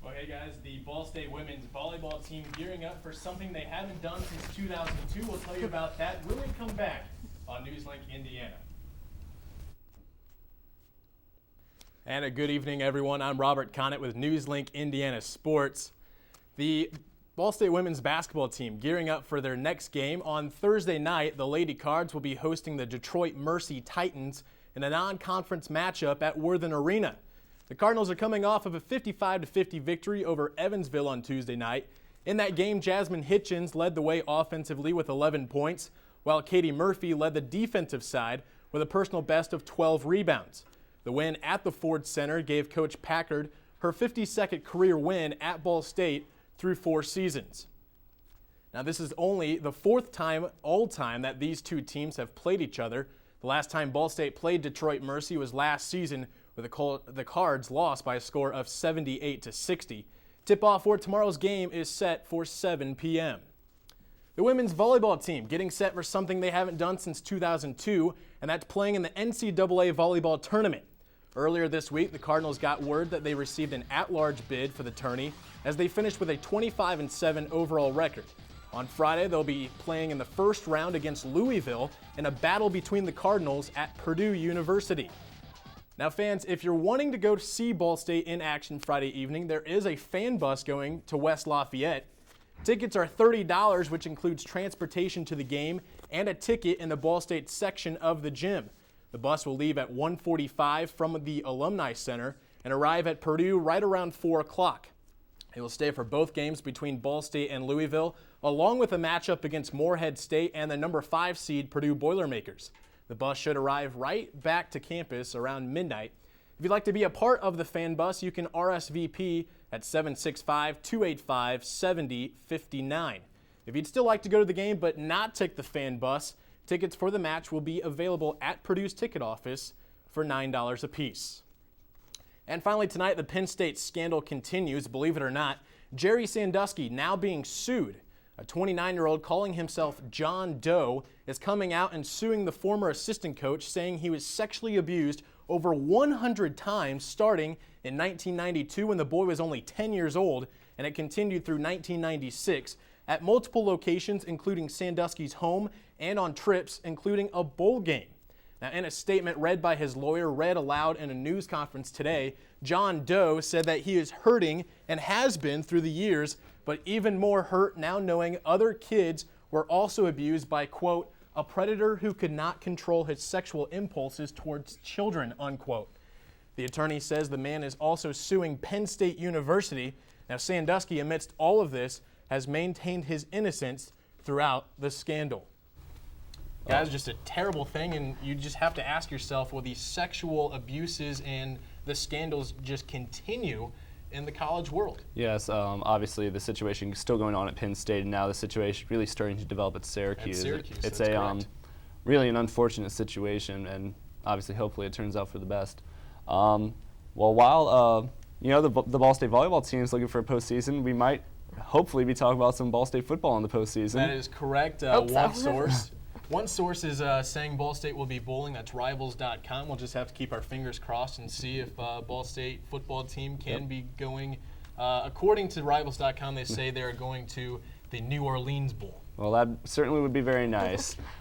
Well, hey guys, the Ball State women's volleyball team gearing up for something they haven't done since 2002. We'll tell you about that when we come back on NewsLink Indiana. And a good evening, everyone. I'm Robert Connett with NewsLink Indiana Sports. The Ball State women's basketball team gearing up for their next game. On Thursday night, the Lady Cards will be hosting the Detroit Mercy Titans in a non-conference matchup at Worthen Arena. The Cardinals are coming off of a 55-50 victory over Evansville on Tuesday night. In that game, Jasmine Hitchens led the way offensively with 11 points, while Katie Murphy led the defensive side with a personal best of 12 rebounds. The win at the Ford Center gave Coach Packard her 52nd career win at Ball State through 4 seasons. Now, this is only the 4th time all-time that these two teams have played each other. The last time Ball State played Detroit Mercy was last season, where the Cards lost by a score of 78-60. Tip-off for tomorrow's game is set for 7 p.m. The women's volleyball team getting set for something they haven't done since 2002, and that's playing in the NCAA volleyball tournament. Earlier this week, the Cardinals got word that they received an at-large bid for the tourney as they finished with a 25-7 overall record. On Friday, they'll be playing in the first round against Louisville in a battle between the Cardinals at Purdue University. Now, fans, if you're wanting to go see Ball State in action Friday evening, there is a fan bus going to West Lafayette. Tickets are $30, which includes transportation to the game and a ticket in the Ball State section of the gym. The bus will leave at 1:45 from the Alumni Center and arrive at Purdue right around 4 o'clock. It will stay for both games between Ball State and Louisville, along with a matchup against Morehead State and the number 5 seed Purdue Boilermakers. The bus should arrive right back to campus around midnight. If you'd like to be a part of the fan bus, you can RSVP at 765-285-7059. If you'd still like to go to the game but not take the fan bus, tickets for the match will be available at Purdue's ticket office for $9 apiece. And finally tonight, the Penn State scandal continues. Believe it or not, Jerry Sandusky now being sued. A 29-year-old calling himself John Doe is coming out and suing the former assistant coach, saying he was sexually abused over 100 times starting in 1992 when the boy was only 10 years old, and it continued through 1996 at multiple locations, including Sandusky's home and on trips, including a bowl game. Now, in a statement read by his lawyer, read aloud in a news conference today, John Doe said that he is hurting and has been through the years, but even more hurt now knowing other kids were also abused by, quote, a predator who could not control his sexual impulses towards children, unquote. The attorney says the man is also suing Penn State University. Now, Sandusky, amidst all of this, has maintained his innocence throughout the scandal. Guys, just a terrible thing, and you just have to ask yourself, will these sexual abuses and the scandals just continue in the college world? Yes, obviously the situation is still going on at Penn State, and now the situation really starting to develop at Syracuse. It's a really an unfortunate situation, and obviously hopefully it turns out for the best. Well, while the Ball State volleyball team is looking for a postseason, we might hopefully be talking about some Ball State football in the postseason. That is correct. One source is saying Ball State will be bowling. That's Rivals.com. We'll just have to keep our fingers crossed and see if Ball State football team can be going. According to Rivals.com, they say they're going to the New Orleans Bowl. Well, that certainly would be very nice.